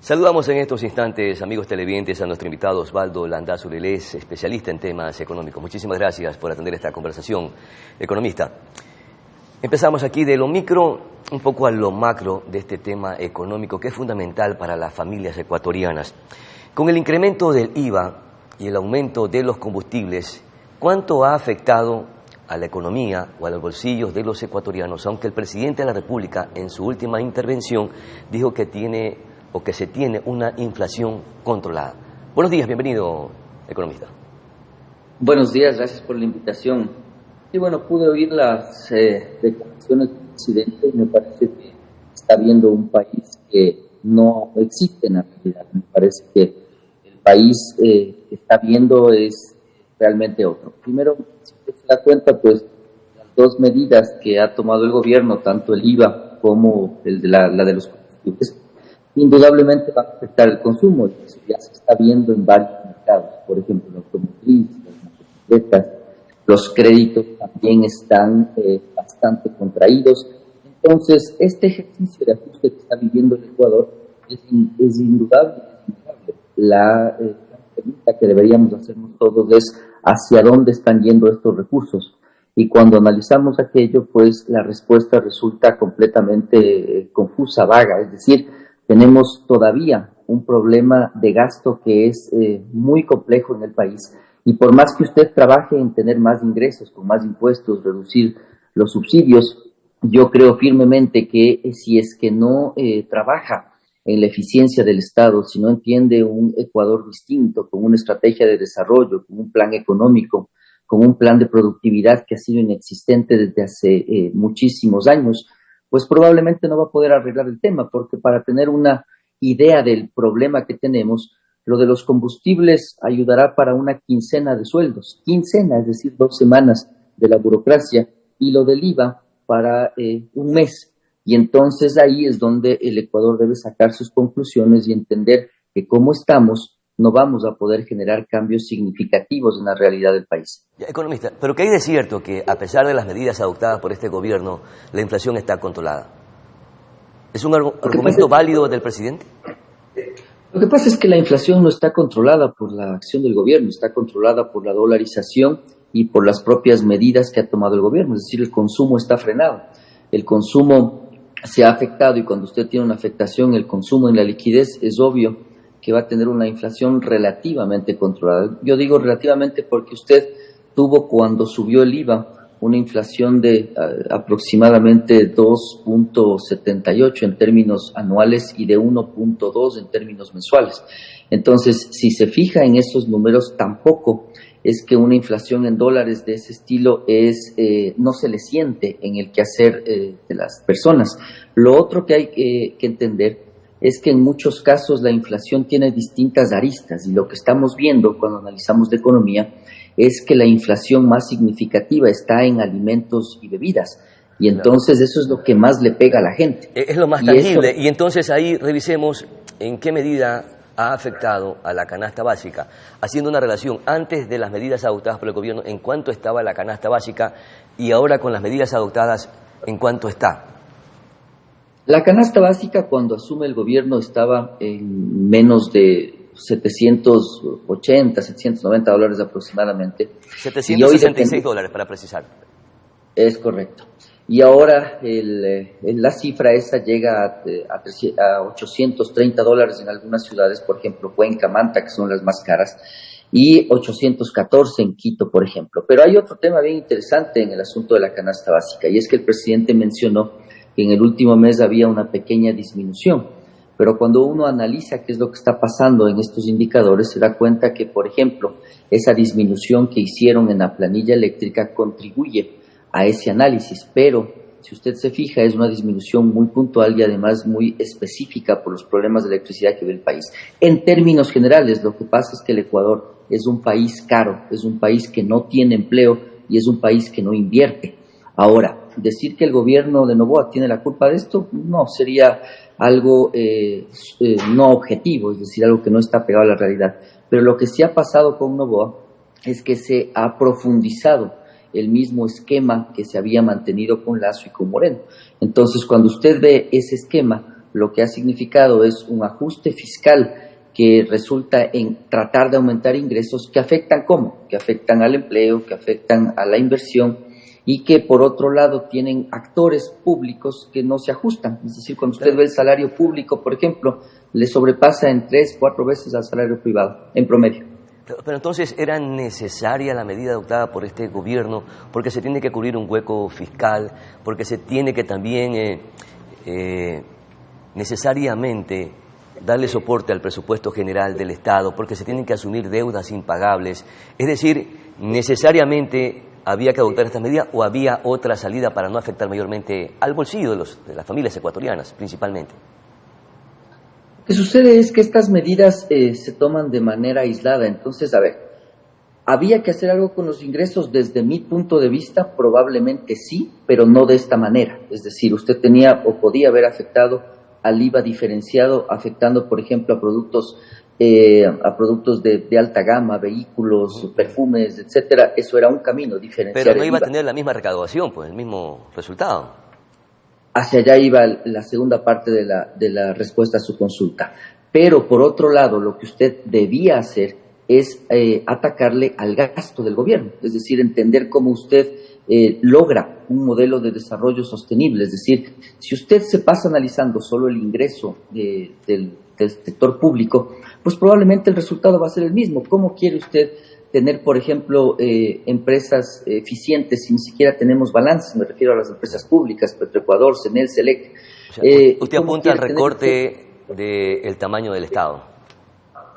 Saludamos en estos instantes, amigos televidentes, a nuestro invitado Osvaldo Landazuri, él es especialista en temas económicos. Muchísimas gracias por atender esta conversación, economista. Empezamos aquí de lo micro, un poco a lo macro de este tema económico que es fundamental para las familias ecuatorianas. Con el incremento del IVA y el aumento de los combustibles, ¿cuánto ha afectado a la economía o a los bolsillos de los ecuatorianos? Aunque el presidente de la República en su última intervención dijo que se tiene una inflación controlada. Buenos días, bienvenido, economista. Buenos días, gracias por la invitación. Y bueno, pude oír las declaraciones del presidente y me parece que está viendo un país que no existe en la realidad. Me parece que el país que está viendo es realmente otro. Primero, si usted se da cuenta, pues las dos medidas que ha tomado el gobierno, tanto el IVA como la de los combustibles, indudablemente va a afectar el consumo, y eso ya se está viendo en varios mercados, por ejemplo, la automotriz, las motocicletas, los créditos también están bastante contraídos. Entonces, este ejercicio de ajuste que está viviendo el Ecuador es indudable. La pregunta que deberíamos hacernos todos es hacia dónde están yendo estos recursos. Y cuando analizamos aquello, pues la respuesta resulta completamente confusa, vaga, es decir, tenemos todavía un problema de gasto que es muy complejo en el país, y por más que usted trabaje en tener más ingresos, con más impuestos, reducir los subsidios, yo creo firmemente que si es que no trabaja en la eficiencia del Estado, si no entiende un Ecuador distinto, con una estrategia de desarrollo, con un plan económico, con un plan de productividad que ha sido inexistente desde hace muchísimos años, pues probablemente no va a poder arreglar el tema, porque para tener una idea del problema que tenemos, lo de los combustibles ayudará para una quincena de sueldos, quincena, es decir, 2 semanas de la burocracia, y lo del IVA para un mes. Y entonces ahí es donde el Ecuador debe sacar sus conclusiones y entender que como estamos, no vamos a poder generar cambios significativos en la realidad del país. Economista, pero ¿qué hay de cierto que a pesar de las medidas adoptadas por este gobierno, la inflación está controlada? ¿Es un argumento válido del presidente? Lo que pasa es que la inflación no está controlada por la acción del gobierno, está controlada por la dolarización y por las propias medidas que ha tomado el gobierno, es decir, el consumo está frenado. El consumo se ha afectado, y cuando usted tiene una afectación, el consumo en la liquidez, es obvio que va a tener una inflación relativamente controlada. Yo digo relativamente porque usted tuvo, cuando subió el IVA, una inflación de aproximadamente 2.78 en términos anuales y de 1.2 en términos mensuales. Entonces, si se fija en esos números, tampoco es que una inflación en dólares de ese estilo no se le siente en el quehacer de las personas. Lo otro que hay que entender es que en muchos casos la inflación tiene distintas aristas, y lo que estamos viendo cuando analizamos de economía es que la inflación más significativa está en alimentos y bebidas, y entonces eso es lo que más le pega a la gente. Es lo más tangible, y entonces ahí revisemos en qué medida ha afectado a la canasta básica, haciendo una relación antes de las medidas adoptadas por el gobierno, en cuánto estaba la canasta básica, y ahora con las medidas adoptadas, en cuánto está. La canasta básica, cuando asume el gobierno, estaba en menos de 780, 790 dólares aproximadamente. 766 dólares, para precisar. Es correcto. Y ahora la cifra esa llega a 830 dólares en algunas ciudades, por ejemplo, Cuenca, Manta, que son las más caras, y 814 en Quito, por ejemplo. Pero hay otro tema bien interesante en el asunto de la canasta básica, y es que el presidente mencionó que en el último mes había una pequeña disminución, pero cuando uno analiza qué es lo que está pasando en estos indicadores, se da cuenta que, por ejemplo, esa disminución que hicieron en la planilla eléctrica contribuye a ese análisis, pero si usted se fija, es una disminución muy puntual y además muy específica por los problemas de electricidad que vive el país. En términos generales, lo que pasa es que el Ecuador es un país caro, es un país que no tiene empleo y es un país que no invierte. Ahora, decir que el gobierno de Noboa tiene la culpa de esto, no, sería algo no objetivo, es decir, algo que no está pegado a la realidad. Pero lo que sí ha pasado con Noboa es que se ha profundizado el mismo esquema que se había mantenido con Lasso y con Moreno. Entonces, cuando usted ve ese esquema, lo que ha significado es un ajuste fiscal que resulta en tratar de aumentar ingresos que afectan ¿cómo? Que afectan al empleo, que afectan a la inversión y que por otro lado tienen actores públicos que no se ajustan. Es decir, cuando usted ve el salario público, por ejemplo, le sobrepasa en 3, 4 veces al salario privado, en promedio. Pero entonces, ¿era necesaria la medida adoptada por este gobierno porque se tiene que cubrir un hueco fiscal, porque se tiene que también necesariamente darle soporte al presupuesto general del Estado, porque se tienen que asumir deudas impagables? Es decir, ¿necesariamente había que adoptar esta medida o había otra salida para no afectar mayormente al bolsillo de las familias ecuatorianas, principalmente? Lo que sucede es que estas medidas se toman de manera aislada. Entonces, a ver, ¿había que hacer algo con los ingresos? Desde mi punto de vista, probablemente sí, pero no de esta manera. Es decir, usted tenía o podía haber afectado al IVA diferenciado, afectando, por ejemplo, a productos de alta gama, vehículos, perfumes, etcétera. Eso era un camino diferenciar. Pero no iba a tener la misma recaudación, pues el mismo resultado. Hacia allá iba la segunda parte de la respuesta a su consulta. Pero, por otro lado, lo que usted debía hacer es atacarle al gasto del gobierno, es decir, entender cómo usted logra un modelo de desarrollo sostenible. Es decir, si usted se pasa analizando solo el ingreso del sector público, pues probablemente el resultado va a ser el mismo. ¿Cómo quiere usted tener, por ejemplo, empresas eficientes si ni siquiera tenemos balance? Me refiero a las empresas públicas, Petroecuador, CNEL, SELEC. O sea, usted apunta al recorte del tamaño del Estado.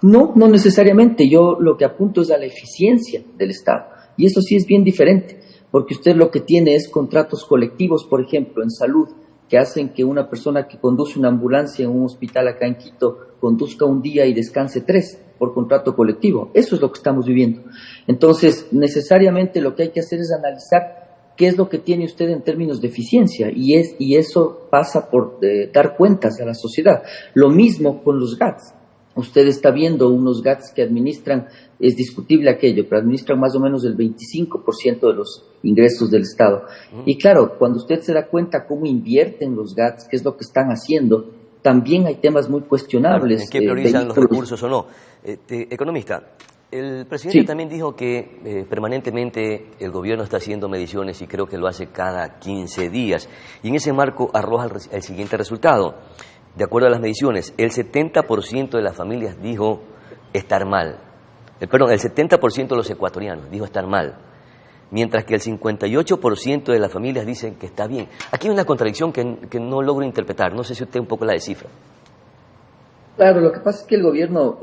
No necesariamente. Yo lo que apunto es a la eficiencia del Estado. Y eso sí es bien diferente, porque usted lo que tiene es contratos colectivos, por ejemplo, en salud, que hacen que una persona que conduce una ambulancia en un hospital acá en Quito conduzca un día y descanse 3 por contrato colectivo. Eso es lo que estamos viviendo. Entonces, necesariamente lo que hay que hacer es analizar qué es lo que tiene usted en términos de eficiencia, y eso pasa por dar cuentas a la sociedad. Lo mismo con los GATS. Usted está viendo unos GATS que administran, es discutible aquello, pero administran más o menos el 25% de los ingresos del Estado. Y claro, cuando usted se da cuenta cómo invierten los GATS, qué es lo que están haciendo, también hay temas muy cuestionables. Claro, ¿en qué priorizan los recursos o no? Economista, el presidente también dijo que permanentemente el gobierno está haciendo mediciones y creo que lo hace cada 15 días. Y en ese marco arroja el siguiente resultado. De acuerdo a las mediciones, el 70% de las familias dijo estar mal. El 70% de los ecuatorianos dijo estar mal, mientras que el 58% de las familias dicen que está bien. Aquí hay una contradicción que no logro interpretar. No sé si usted un poco la descifra. Claro, lo que pasa es que el gobierno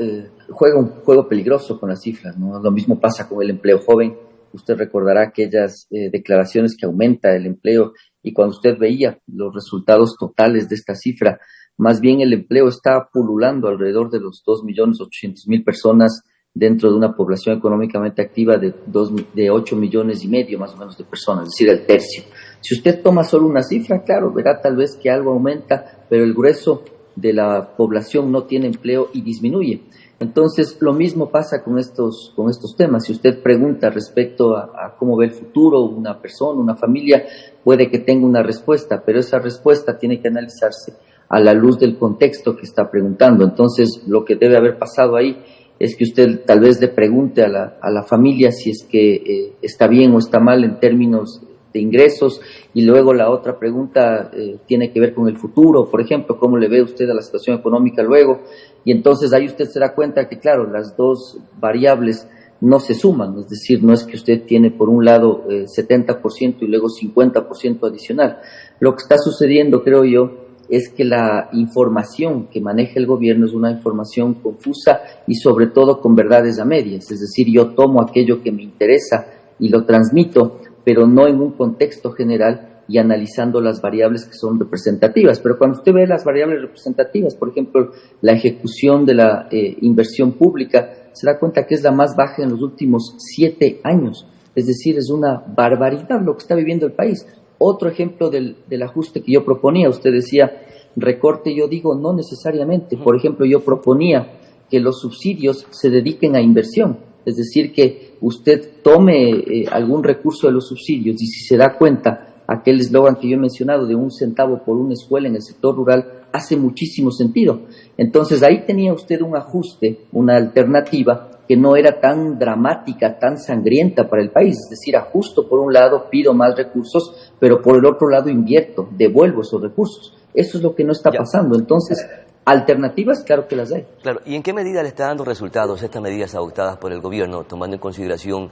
juega un juego peligroso con las cifras, ¿no? Lo mismo pasa con el empleo joven. Usted recordará aquellas declaraciones que aumenta el empleo, y cuando usted veía los resultados totales de esta cifra, más bien el empleo está pululando alrededor de los 2.800.000 personas dentro de una población económicamente activa de 8 millones y medio más o menos de personas, es decir, el tercio. Si usted toma solo una cifra, claro, verá tal vez que algo aumenta, pero el grueso de la población no tiene empleo y disminuye. Entonces, lo mismo pasa con estos temas. Si usted pregunta respecto a cómo ve el futuro una persona, una familia, puede que tenga una respuesta, pero esa respuesta tiene que analizarse a la luz del contexto que está preguntando. Entonces, lo que debe haber pasado ahí es que usted tal vez le pregunte a la familia si es que está bien o está mal en términos de ingresos, y luego la otra pregunta tiene que ver con el futuro, por ejemplo, cómo le ve usted a la situación económica luego, y entonces ahí usted se da cuenta que, claro, las dos variables no se suman, es decir, no es que usted tiene por un lado 70% y luego 50% adicional. Lo que está sucediendo, creo yo, es que la información que maneja el gobierno es una información confusa y sobre todo con verdades a medias. Es decir, yo tomo aquello que me interesa y lo transmito, pero no en un contexto general y analizando las variables que son representativas. Pero cuando usted ve las variables representativas, por ejemplo, la ejecución de la inversión pública, se da cuenta que es la más baja en los últimos 7 años. Es decir, es una barbaridad lo que está viviendo el país. Otro ejemplo del ajuste que yo proponía, usted decía recorte, yo digo no necesariamente. Por ejemplo, yo proponía que los subsidios se dediquen a inversión, es decir, que usted tome algún recurso de los subsidios, y si se da cuenta, aquel eslogan que yo he mencionado de 1 centavo por una escuela en el sector rural, hace muchísimo sentido. Entonces ahí tenía usted un ajuste, una alternativa que no era tan dramática, tan sangrienta para el país. Es decir, ajusto por un lado, pido más recursos, pero por el otro lado invierto, devuelvo esos recursos. Eso es lo que no está pasando. Entonces, alternativas, claro que las hay. Claro, ¿y en qué medida le está dando resultados estas medidas adoptadas por el gobierno, tomando en consideración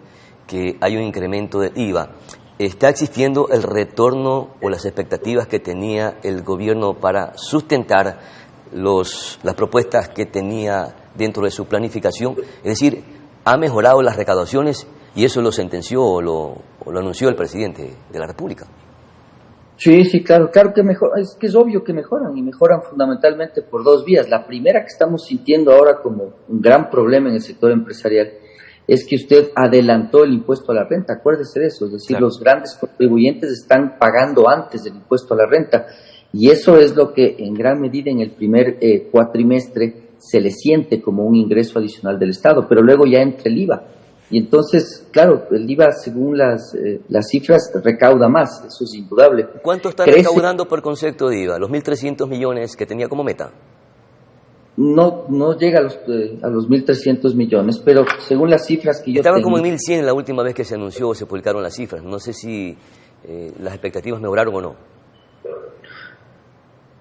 que hay un incremento del IVA? ¿Está existiendo el retorno o las expectativas que tenía el gobierno para sustentar las propuestas que tenía dentro de su planificación? Es decir, ¿ha mejorado las recaudaciones y eso lo sentenció o lo anunció el presidente de la República? Sí, sí, claro que mejor, es que es obvio que mejoran y mejoran fundamentalmente por dos vías. La primera que estamos sintiendo ahora como un gran problema en el sector empresarial es que usted adelantó el impuesto a la renta, acuérdese de eso, es decir, los grandes contribuyentes están pagando antes del impuesto a la renta y eso es lo que en gran medida en el primer cuatrimestre se le siente como un ingreso adicional del Estado, pero luego ya entra el IVA. Y entonces, claro, el IVA, según las cifras, recauda más, eso es indudable. ¿Cuánto está recaudando por concepto de IVA? ¿Los 1.300 millones que tenía como meta? No llega a los 1.300 millones, pero según las cifras que yo Estaba tengo... como en 1.100 la última vez que se anunció o se publicaron las cifras. No sé si las expectativas mejoraron o no.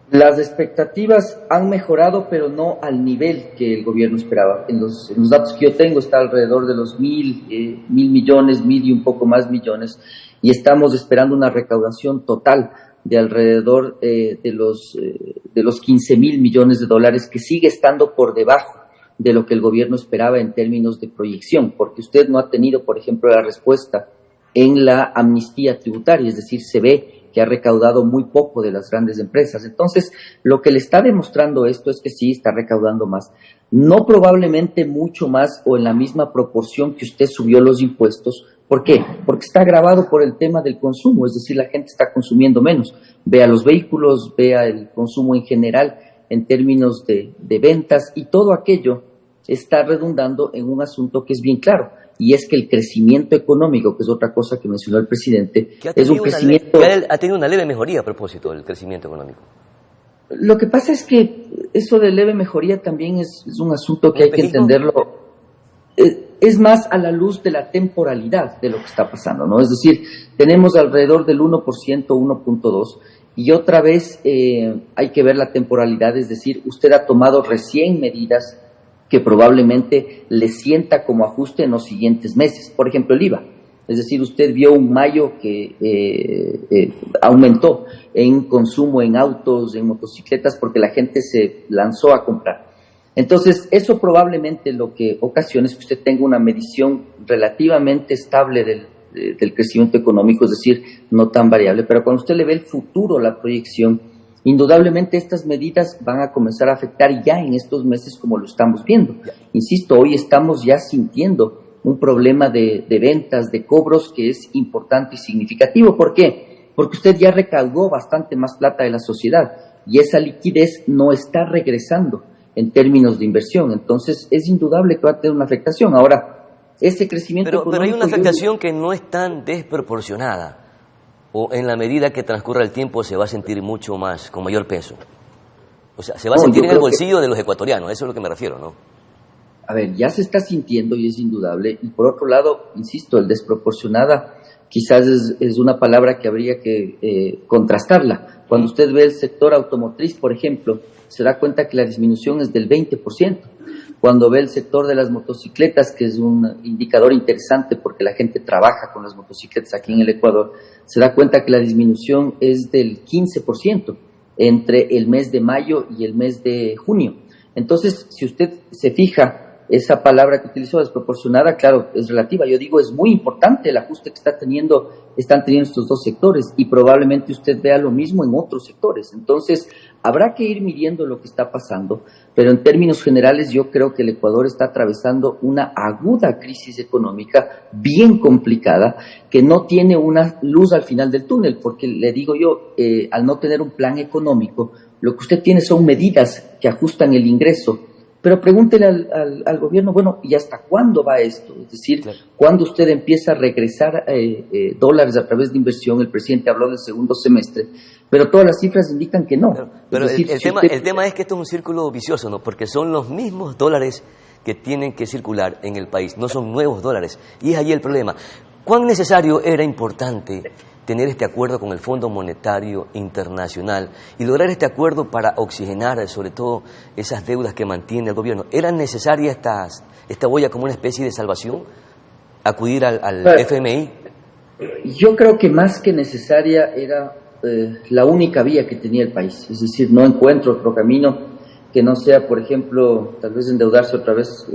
Las expectativas han mejorado, pero no al nivel que el gobierno esperaba. En los datos que yo tengo está alrededor de los 1.000 millones, 1.000 y un poco más millones, y estamos esperando una recaudación total de alrededor de los 15.000 millones de dólares, que sigue estando por debajo de lo que el gobierno esperaba en términos de proyección, porque usted no ha tenido, por ejemplo, la respuesta en la amnistía tributaria, es decir, se ve que ha recaudado muy poco de las grandes empresas. Entonces, lo que le está demostrando esto es que sí está recaudando más. No probablemente mucho más o en la misma proporción que usted subió los impuestos. ¿Por qué? Porque está agravado por el tema del consumo, es decir, la gente está consumiendo menos. Vea los vehículos, vea el consumo en general en términos de ventas, y todo aquello está redundando en un asunto que es bien claro. Y es que el crecimiento económico, que es otra cosa que mencionó el presidente, es un crecimiento... Ha tenido una leve mejoría a propósito del crecimiento económico. Lo que pasa es que eso de leve mejoría también es un asunto que hay que entenderlo. Es más a la luz de la temporalidad de lo que está pasando, ¿no? Es decir, tenemos alrededor del 1%, 1.2%, y otra vez hay que ver la temporalidad, es decir, usted ha tomado recién medidas que probablemente le sienta como ajuste en los siguientes meses. Por ejemplo, el IVA. Es decir, usted vio un mayo que aumentó en consumo en autos, en motocicletas, porque la gente se lanzó a comprar. Entonces, eso probablemente lo que ocasiona es que usted tenga una medición relativamente estable del crecimiento económico, es decir, no tan variable. Pero cuando usted le ve el futuro, la proyección, indudablemente estas medidas van a comenzar a afectar ya en estos meses como lo estamos viendo. Insisto, hoy estamos ya sintiendo un problema de ventas, de cobros que es importante y significativo. ¿Por qué? Porque usted ya recaudó bastante más plata de la sociedad y esa liquidez no está regresando en términos de inversión. Entonces es indudable que va a tener una afectación. Ahora, ese crecimiento económico... Pero hay una afectación que no es tan desproporcionada. ¿O en la medida que transcurra el tiempo se va a sentir mucho más, con mayor peso? O sea, se va a sentir en el bolsillo de los ecuatorianos, eso es lo que me refiero, ¿no? A ver, ya se está sintiendo y es indudable. Y por otro lado, insisto, el desproporcionada quizás es una palabra que habría que contrastarla. Cuando usted ve el sector automotriz, por ejemplo, se da cuenta que la disminución es del 20%. Cuando ve el sector de las motocicletas, que es un indicador interesante porque la gente trabaja con las motocicletas aquí en el Ecuador, se da cuenta que la disminución es del 15% entre el mes de mayo y el mes de junio. Entonces, si usted se fija, esa palabra que utilizó, desproporcionada, claro, es relativa. Yo digo, es muy importante el ajuste que están teniendo estos dos sectores y probablemente usted vea lo mismo en otros sectores. Entonces, habrá que ir midiendo lo que está pasando, pero en términos generales yo creo que el Ecuador está atravesando una aguda crisis económica bien complicada que no tiene una luz al final del túnel, porque le digo yo, al no tener un plan económico, lo que usted tiene son medidas que ajustan el ingreso Pero pregúntele al gobierno, bueno, ¿y hasta cuándo va esto? Es decir, Claro. ¿cuándo usted empieza a regresar dólares a través de inversión? El presidente habló del segundo semestre, pero todas las cifras indican que no. Claro. Pero es decir, el tema es que esto es un círculo vicioso, ¿no? Porque son los mismos dólares que tienen que circular en el país, no son nuevos dólares. Y es ahí el problema. ¿Cuán necesario era importante tener este acuerdo con el Fondo Monetario Internacional y lograr este acuerdo para oxigenar sobre todo esas deudas que mantiene el gobierno? ¿Era necesaria esta boya como una especie de salvación? ¿Acudir al FMI? Yo creo que más que necesaria era la única vía que tenía el país. Es decir, no encuentro otro camino que no sea, por ejemplo, tal vez endeudarse otra vez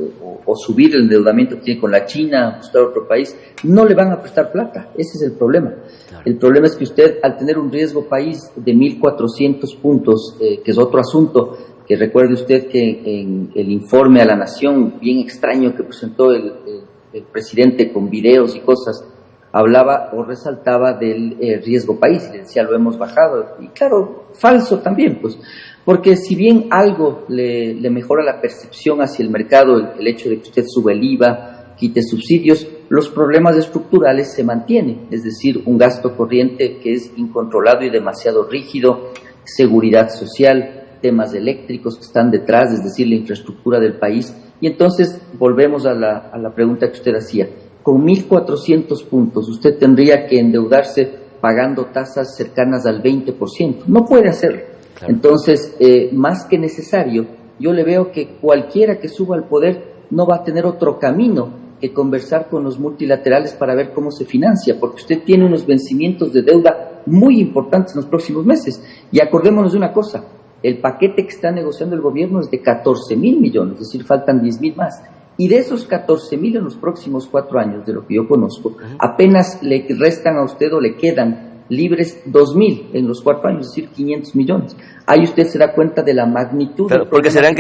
o subir el endeudamiento que tiene con la China, buscar otro país. No le van a prestar plata, ese es el problema. Claro. El problema es que usted, al tener un riesgo país de 1.400 puntos, que es otro asunto, que recuerde usted que en el informe a la Nación, bien extraño que presentó el presidente con videos y cosas, hablaba o resaltaba del riesgo país, le decía lo hemos bajado, y claro, falso también, pues, porque si bien algo le mejora la percepción hacia el mercado, el hecho de que usted sube el IVA, quite subsidios, los problemas estructurales se mantienen, es decir, un gasto corriente que es incontrolado y demasiado rígido, seguridad social, temas eléctricos que están detrás, es decir, la infraestructura del país, y entonces volvemos a la pregunta que usted hacía. Con 1.400 puntos usted tendría que endeudarse pagando tasas cercanas al 20%. No puede hacerlo. Claro. Entonces, más que necesario, yo le veo que cualquiera que suba al poder no va a tener otro camino que conversar con los multilaterales para ver cómo se financia, porque usted tiene unos vencimientos de deuda muy importantes en los próximos meses. Y acordémonos de una cosa, el paquete que está negociando el gobierno es de 14.000 millones, es decir, faltan 10.000 más. Y de esos 14.000 en los próximos 4 años, de lo que yo conozco, apenas le restan a usted o le quedan libres 2.000 en los 4 años, es decir, 500 millones. Ahí usted se da cuenta de la magnitud. Claro, porque serán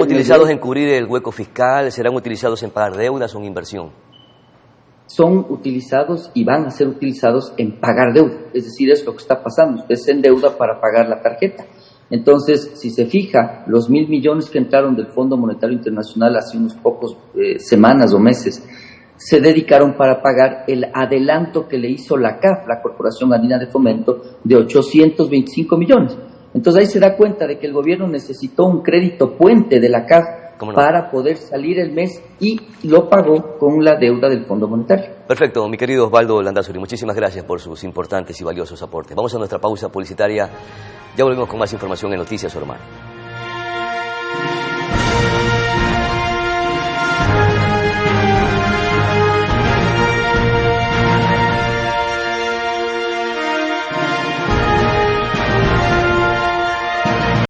utilizados en cubrir el hueco fiscal, serán utilizados en pagar deudas o en inversión. Son utilizados y van a ser utilizados en pagar deuda. Es decir, es lo que está pasando. Usted se endeuda para pagar la tarjeta. Entonces, si se fija, los 1.000 millones que entraron del Fondo Monetario Internacional hace unos pocos semanas o meses, se dedicaron para pagar el adelanto que le hizo la CAF, la Corporación Andina de Fomento, de 825 millones. Entonces ahí se da cuenta de que el gobierno necesitó un crédito puente de la CAF para poder salir el mes y lo pagó con la deuda del Fondo Monetario. Perfecto, mi querido Osvaldo Landázuri, muchísimas gracias por sus importantes y valiosos aportes. Vamos a nuestra pausa publicitaria, ya volvemos con más información en Noticias Oromar.